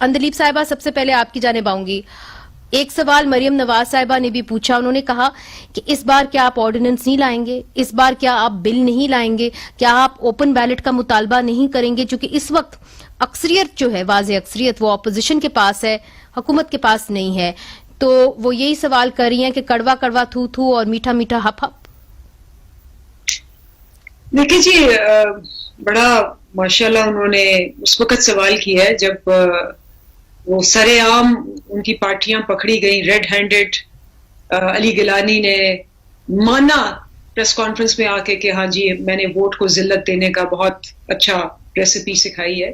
अंदलीप साहिबा, सबसे पहले आपकी जानिब आऊंगी। एक सवाल मरियम नवाज साहिबा ने भी पूछा, उन्होंने कहा कि इस बार क्या आप ऑर्डिनेंस नहीं लाएंगे, इस बार क्या आप बिल नहीं लाएंगे, क्या आप ओपन बैलेट का मुतालबा नहीं करेंगे, क्योंकि इस वक्त अक्सरियत जो है, वाज़े अक्सरियत, वो अपोजिशन के पास है, हुकूमत के पास नहीं है। तो वो यही सवाल कर रही हैं कि कड़वा कड़वा थू थू और मीठा मीठा हप हप। देखिए जी, बड़ा माशाल्लाह उन्होंने उस वक्त सवाल किया है जब वो सरेआम उनकी पार्टियां पकड़ी गई, रेड हैंडेड। अली गिलानी ने माना प्रेस कॉन्फ्रेंस में आके कि हाँ जी, मैंने वोट को जिल्लत देने का बहुत अच्छा रेसिपी सिखाई है।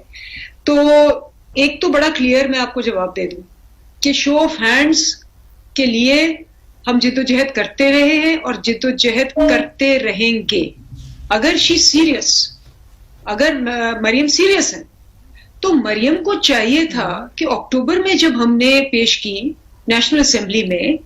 तो एक तो बड़ा क्लियर मैं आपको जवाब दे दूं कि शो ऑफ हैंड्स के लिए हम जिद्दोजहद करते रहे हैं और जिद्दोजहद करते रहेंगे। अगर शी सीरियस, अगर मरियम सीरियस है, तो मरियम को चाहिए था कि अक्टूबर में जब हमने पेश की नेशनल असेंबली में,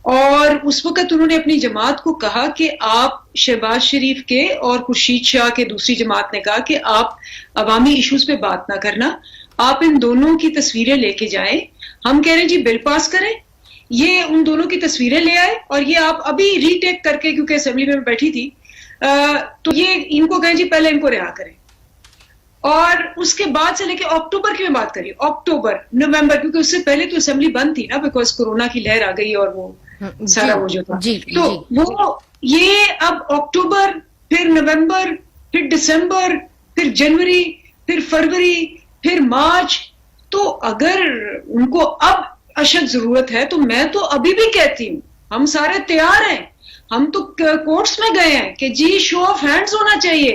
और उस वक्त उन्होंने अपनी जमात को कहा कि आप, शहबाज शरीफ के और खुर्शीद शाह के दूसरी जमात ने कहा कि आप अवामी इश्यूज पे बात ना करना, आप इन दोनों की तस्वीरें लेके जाएं। हम कह रहे हैं जी बिल पास करें, ये उन दोनों की तस्वीरें ले आए और ये आप अभी रीटेक करके, क्योंकि असेंबली में बैठी थी, तो ये इनको कहें जी पहले इनको रिहा करें। और उसके बाद से लेके अक्टूबर की मैं बात करी, अक्टूबर नवंबर, क्योंकि उससे पहले तो असेंबली बंद थी ना, बिकॉज कोरोना की लहर आ गई और वो सारा वो जो था, तो वो ये अब अक्टूबर, फिर नवंबर, फिर दिसंबर, फिर जनवरी, फिर फरवरी, फिर मार्च। तो अगर उनको अब अशद जरूरत है तो मैं तो अभी भी कहती हूँ हम सारे तैयार हैं। हम तो कोर्ट्स में गए हैं कि जी शो ऑफ हैंड्स होना चाहिए,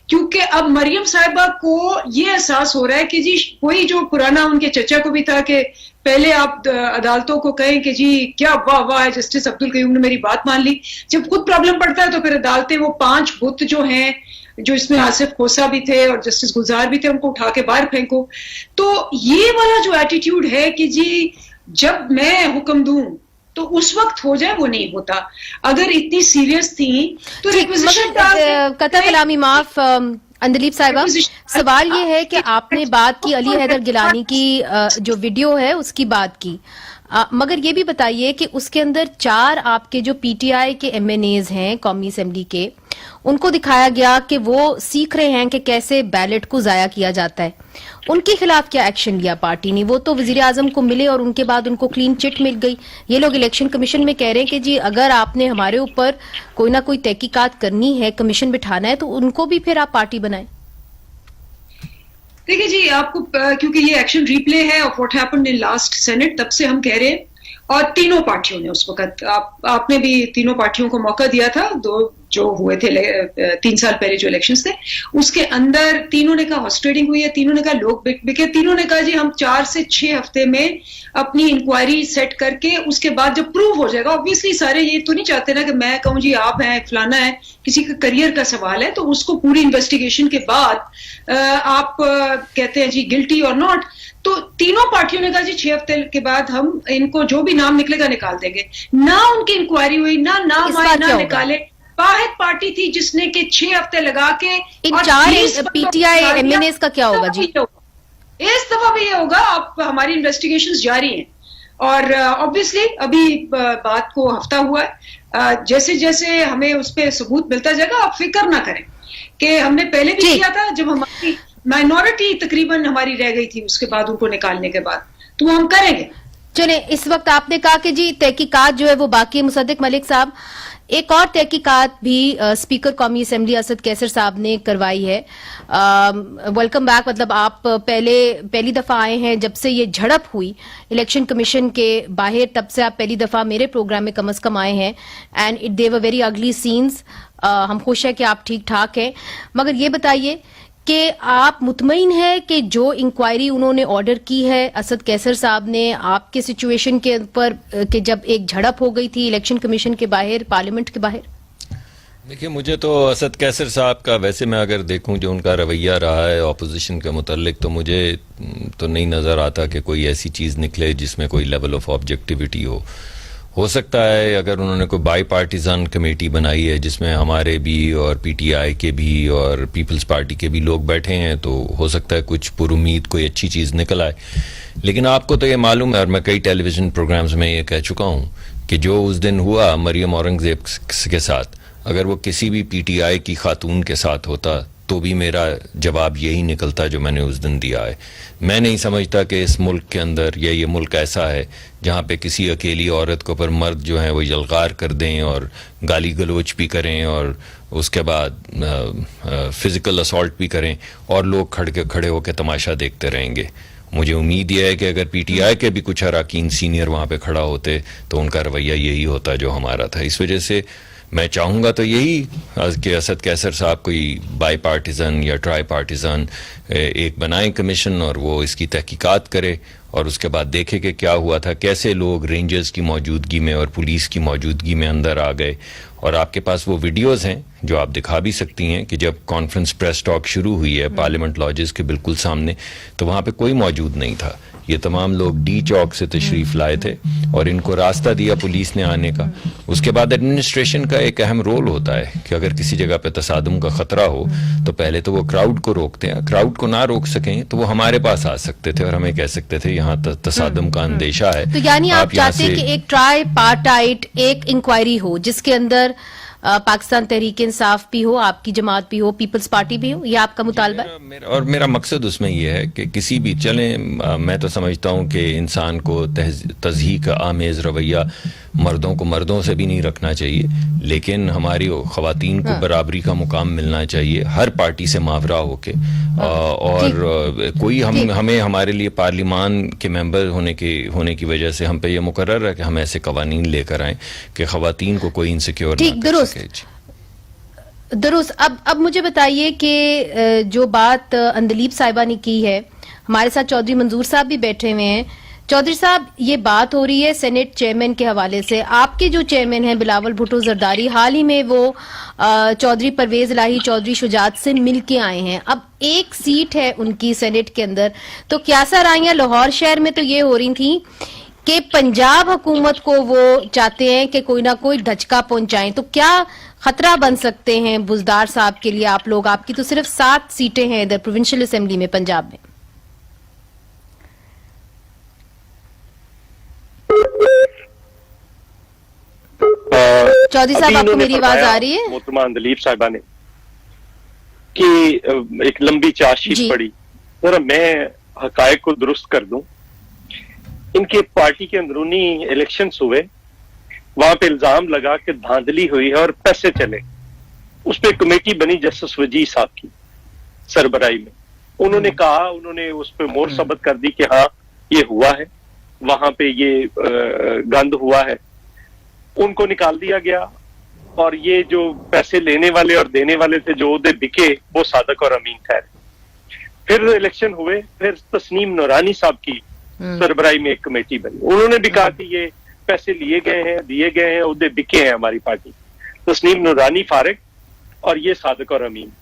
क्योंकि अब मरियम साहिबा को ये एहसास हो रहा है कि जी कोई जो पुराना उनके चचा को भी था कि पहले आप अदालतों को कहें कि जी क्या वाह वाह है, जस्टिस अब्दुल कयूम ने मेरी बात मान ली। जब खुद प्रॉब्लम पड़ता है तो फिर अदालतें वो 5 बुत जो हैं, जो इसमें आसिफ खोसा भी थे और जस्टिस गुलजार भी थे, उनको उठा के बाहर फेंको। तो ये वाला जो एटीट्यूड है कि जी जब मैं हुक्म दूं तो उस वक्त हो जाए, वो नहीं होता। अगर इतनी सीरियस थी तो रिक्विजिशन कतई कलामी माफ अंदलीप साहिबा, सवाल ये है कि आपने बात की अली हैदर गिलानी की जो वीडियो है उसकी बात की, मगर ये भी बताइए कि उसके अंदर 4 आपके जो पीटीआई के एमएनएज हैं कौमी असेंबली के, उनको दिखाया गया कि वो सीख रहे हैं कि कैसे बैलेट को जाया किया जाता है। उनके खिलाफ क्या एक्शन लिया पार्टी ने? वो तो वजीर आजम को मिले और उनके बाद उनको क्लीन चिट मिल गई। ये लोग इलेक्शन कमीशन में कह रहे हैं कि जी अगर आपने हमारे ऊपर कोई ना कोई तहकीकात करनी है, कमीशन बिठाना है, तो उनको भी फिर आप पार्टी बनाएं। देखिए जी, आपको क्योंकि ये एक्शन रिप्ले है of what happened in last senate, तब से हम कह रहे हैं, और तीनों पार्टियों ने उस वक्त, आपने भी तीनों पार्टियों को मौका दिया था, 2 जो हुए थे 3 साल पहले जो इलेक्शंस थे, उसके अंदर तीनों ने कहा हॉर्स ट्रेडिंग हुई है, तीनों ने कहा लोग बिके, तीनों ने कहा जी हम 4 से 6 हफ्ते में अपनी इंक्वायरी सेट करके उसके बाद जब प्रूव हो जाएगा, ऑब्वियसली सारे ये तो नहीं चाहते ना कि मैं कहूँ जी आप हैं, फलाना है, किसी का करियर का सवाल है, तो उसको पूरी इन्वेस्टिगेशन के बाद आप कहते हैं जी गिल्टी और नॉट। तो तीनों पार्टियों ने कहा जी 6 हफ्ते के बाद हम इनको जो भी नाम निकलेगा निकाल देंगे। ना उनकी इंक्वायरी हुई, ना नाम आए, ना निकाले। वाहिद पार्टी थी जिसने के 6 हफ्ते लगा के, इन 4 पीटीआई एमएनएस का क्या होगा जी? इस दफा भी ये होगा, आप हमारी इन्वेस्टिगेशंस जारी हैं और ऑब्वियसली अभी बात को हफ्ता हुआ है, जैसे जैसे हमें उस पर सबूत मिलता जाएगा, आप फिक्र ना करें कि हमने पहले भी किया था जब हमारी माइनॉरिटी तकरीबन हमारी रह गई थी, उसके बाद उनको निकालने के बाद, तो हम करेंगे। चले, इस वक्त आपने कहा कि जी तहकीकात जो है वो बाकी है। मुसद्दिक मलिक साहब, एक और तहकीकात भी स्पीकर कौमी असेंबली असद कैसर साहब ने करवाई है। वेलकम बैक, मतलब आप पहली दफा आए हैं जब से ये झड़प हुई इलेक्शन कमीशन के बाहर, तब से आप पहली दफा मेरे प्रोग्राम में कम अज कम आए हैं, and it they were very ugly scenes. हम खुश है कि आप ठीक ठाक हैं, मगर ये बताइए कि आप मुतमईन है कि जो इंक्वायरी उन्होंने ऑर्डर की है असद कैसर साहब ने आपके सिचुएशन के ऊपर, कि जब एक झड़प हो गई थी इलेक्शन कमीशन के बाहर, पार्लियामेंट के बाहर? देखिए, मुझे तो असद कैसर साहब का, वैसे मैं अगर देखूं जो उनका रवैया रहा है ऑपोजिशन के मुतल्लिक, तो मुझे तो नहीं नज़र आता कि कोई ऐसी चीज़ निकले जिसमें कोई लेवल ऑफ ऑब्जेक्टिविटी हो। हो सकता है अगर उन्होंने कोई बाई पार्टीजन कमेटी बनाई है जिसमें हमारे भी और पीटीआई के भी और पीपल्स पार्टी के भी लोग बैठे हैं, तो हो सकता है कुछ पुरुमीद कोई अच्छी चीज़ निकल आए। लेकिन आपको तो ये मालूम है, और मैं कई टेलीविज़न प्रोग्राम्स में ये कह चुका हूँ कि जो उस दिन हुआ मरियम औरंगजेब के साथ, अगर वो किसी भी पीटीआई की खातून के साथ होता तो भी मेरा जवाब यही निकलता जो मैंने उस दिन दिया है। मैं नहीं समझता कि इस मुल्क के अंदर या ये मुल्क ऐसा है जहाँ पे किसी अकेली औरत को पर मर्द जो है वो यलगार कर दें और गाली गलोच भी करें और उसके बाद फिज़िकल असॉल्ट भी करें और लोग खड़े होकर तमाशा देखते रहेंगे। मुझे उम्मीद यह है कि अगर पीटीआई के भी कुछ अराकीन सीनियर वहाँ पे खड़ा होते तो उनका रवैया यही होता जो हमारा था। इस वजह से मैं चाहूँगा तो यही कि असद कैसर साहब कोई बाई पार्टीज़न या ट्राई पार्टीज़न एक बनाए कमीशन और वो इसकी तहकीकात करे और उसके बाद देखे कि क्या हुआ था, कैसे लोग रेंजर्स की मौजूदगी में और पुलिस की मौजूदगी में अंदर आ गए। और आपके पास वो वीडियोज़ हैं जो आप दिखा भी सकती हैं कि जब कॉन्फ्रेंस प्रेस टॉक शुरू हुई है पार्लियामेंट लॉजेस के बिल्कुल सामने, तो वहाँ पे कोई मौजूद नहीं था। ये तमाम लोग डी चौक से तशरीफ़ लाए थे और इनको रास्ता दिया पुलिस ने आने का। उसके बाद एडमिनिस्ट्रेशन का एक अहम रोल होता है कि अगर किसी जगह पे तसादुम का ख़तरा हो तो पहले तो वो क्राउड को रोकते हैं। क्राउड को ना रोक सकें तो वो हमारे पास आ सकते थे और हमें कह सकते थे यहाँ तसादुम का अंदेशा है। तो यानी आप चाहते हैं कि एक ट्राई पार्टाइट एक इंक्वायरी हो जिसके अंदर पाकिस्तान तहरीक इंसाफ भी हो, आपकी जमात भी हो, पीपल्स पार्टी भी हो, ये आपका मुतालबा है? और मेरा मकसद उसमें यह है कि किसी भी मैं तो समझता हूँ कि इंसान को तज़हीक आमेज़ रवैया मर्दों को मर्दों से भी नहीं रखना चाहिए, लेकिन हमारी ख़वातीन को बराबरी का मुकाम मिलना चाहिए हर पार्टी से मावरा होके। और कोई हमें हमारे लिए पार्लिमान के मेंबर होने की वजह से हम पे ये मुकर्रर है कि हम ऐसे कवानीन लेकर आएँ कि ख़वातीन को कोई इनसिक्योर ना कर सके। दुरुस्त। अब मुझे बताइए कि जो बात अंदलीब साहिबा ने की है, हमारे साथ चौधरी मंजूर साहब भी बैठे हुए हैं। चौधरी साहब, ये बात हो रही है सेनेट चेयरमैन के हवाले से। आपके जो चेयरमैन हैं बिलावल भुट्टो जरदारी, हाल ही में वो चौधरी परवेज इलाही चौधरी शुजात से मिल के आए हैं। अब एक सीट है उनकी सेनेट के अंदर, तो क्या सराइयां लाहौर शहर में तो ये हो रही थी कि पंजाब हुकूमत को वो चाहते हैं कि कोई ना कोई धचका पहुंचाएं। तो क्या खतरा बन सकते हैं बुजदार साहब के लिए आप लोग? आपकी तो सिर्फ 7 सीटें हैं इधर प्रोविंशियल असेंबली में पंजाब में। चौधरी साहब, आपको मेरी आवाज आ रही है? मोहतरमा अंदलीब साहिबा ने कि एक लंबी चार्जशीट पड़ी, जरा मैं हकायक को दुरुस्त कर दूं। इनके पार्टी के अंदरूनी इलेक्शंस हुए, वहां पे इल्जाम लगा कि धांधली हुई है और पैसे चले। उस पर कमेटी बनी जस्टिस वजी साहब की सरबराही में। उन्होंने कहा, उन्होंने उस पर मोहर सबत कर दी कि हाँ ये हुआ है, वहां पे ये गंद हुआ है। उनको निकाल दिया गया और ये जो पैसे लेने वाले और देने वाले थे जो ओहदे बिके, वो सादक और अमीन ठहरे। फिर इलेक्शन हुए, फिर तस्नीम नूरानी साहब की सरबराही में एक कमेटी बनी। उन्होंने भी कहा कि ये पैसे लिए गए हैं, दिए गए हैं, ओहदे बिके हैं हमारी पार्टी। तस्नीम नूरानी फारिग और ये सादक और अमीन।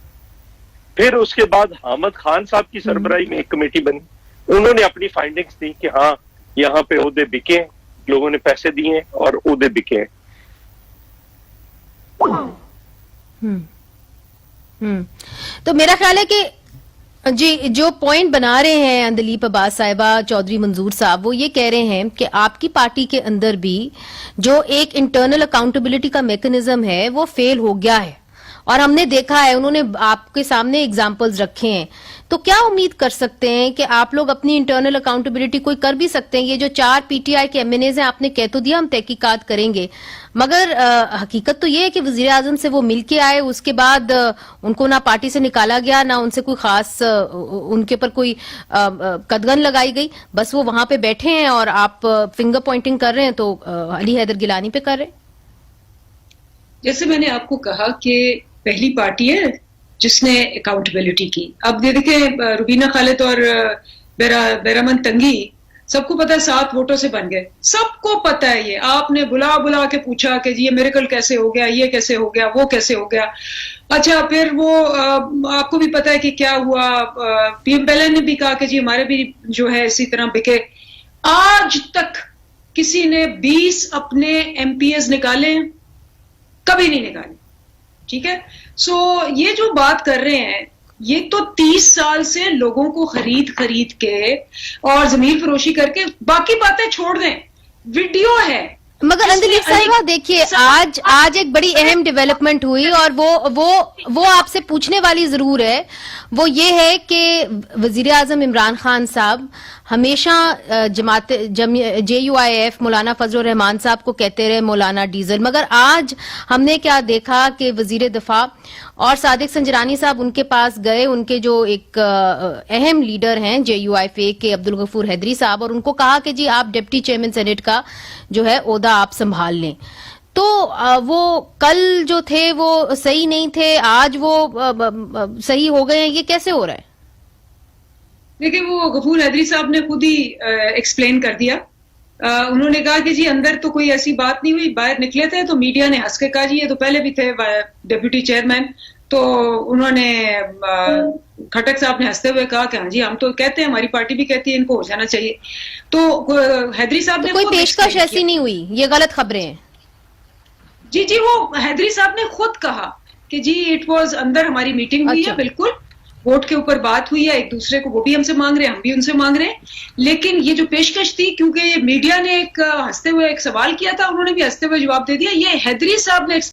फिर उसके बाद हामिद खान साहब की सरबराही में एक कमेटी बनी। उन्होंने अपनी फाइंडिंग्स दी कि हाँ यहाँ पे ओहदे बिके हैं, लोगों ने पैसे दिए हैं और ओहदे बिके हैं। तो मेरा ख्याल है कि जी, जो पॉइंट बना रहे हैं अंदलीब अब्बास साहिबा, चौधरी मंजूर साहब, वो ये कह रहे हैं कि आपकी पार्टी के अंदर भी जो एक इंटरनल अकाउंटेबिलिटी का मैकेनिज्म है वो फेल हो गया है और हमने देखा है, उन्होंने आपके सामने एग्जाम्पल्स रखे हैं। तो क्या उम्मीद कर सकते हैं कि आप लोग अपनी इंटरनल अकाउंटेबिलिटी कोई कर भी सकते हैं? ये जो 4 पीटीआई के एमएनएज हैं, आपने कह तो दिया हम तहकीकात करेंगे, मगर हकीकत तो ये है कि वजीर आजम से वो मिल के आए, उसके बाद उनको ना पार्टी से निकाला गया, ना उनसे कोई खास उनके ऊपर कोई कदगन लगाई गई, बस वो वहां पे बैठे हैं और आप फिंगर पॉइंटिंग कर रहे हैं तो अली हैदर गिलानी पे कर रहे हैं। जैसे मैंने आपको कहा कि पहली पार्टी है जिसने अकाउंटेबिलिटी की। अब ये देखें, रुबीना खालिद और बेरामन तंगी, सबको पता है 7 वोटों से बन गए, सबको पता है। ये आपने बुला बुला के पूछा कि ये मिरेकल कैसे हो गया, ये कैसे हो गया, वो कैसे हो गया। अच्छा, फिर वो आपको भी पता है कि क्या हुआ। पीएम पहले ने भी कहा कि जी हमारे भी जो है इसी तरह बिके। आज तक किसी ने 20 अपने एमपीएस निकाले, कभी नहीं निकाले, ठीक है। सो ये जो बात कर रहे हैं, ये तो 30 साल से लोगों को खरीद के और जमीन फरोशी करके, बाकी बातें छोड़ दें, वीडियो है। मगर अंजलि साहिबा देखिए, आज एक बड़ी अहम डेवलपमेंट हुई और वो आपसे पूछने वाली जरूर है। वो ये है कि वजीर आजम इमरान खान साहब हमेशा JUIF मौलाना फजलुर रहमान साहब को कहते रहे मौलाना डीजल, मगर आज हमने क्या देखा कि वजीर दफा और सादिक संजरानी साहब उनके पास गए, उनके जो एक अहम लीडर हैं JUIF के अब्दुल गफूर हैदरी साहब, और उनको कहा कि जी आप डिप्टी चेयरमैन सेनेट का जो है ओहदा आप संभाल लें। तो वो कल जो थे वो सही नहीं थे, आज वो सही हो गए हैं, ये कैसे हो रहा है? देखिए, वो गफूर हैदरी साहब ने खुद ही एक्सप्लेन कर दिया। उन्होंने कहा कि जी अंदर तो कोई ऐसी बात नहीं हुई, बाहर निकले थे तो मीडिया ने हंस के कहा जी ये तो पहले भी थे डिप्टी चेयरमैन। तो उन्होंने खटक साहब ने हंसते हुए कहा कि हाँ जी हम तो कहते हैं, हमारी पार्टी भी कहती है इनको हो जाना चाहिए। तो हैदरी साहब ने कोई पेशकश ऐसी नहीं हुई, ये गलत खबरें हैं। जी, वो हैदरी साहब ने खुद कहा कि जी इट वाज, अंदर हमारी मीटिंग हुई है, बिल्कुल वोट के ऊपर बात हुई है, एक दूसरे को, वो भी हमसे मांग रहे हैं, हम भी उनसे मांग रहे हैं। लेकिन ये जो पेशकश थी, क्योंकि मीडिया ने एक हंसते हुए एक सवाल किया था, उन्होंने भी हंसते हुए जवाब दे दिया। ये हैदरी साहब ने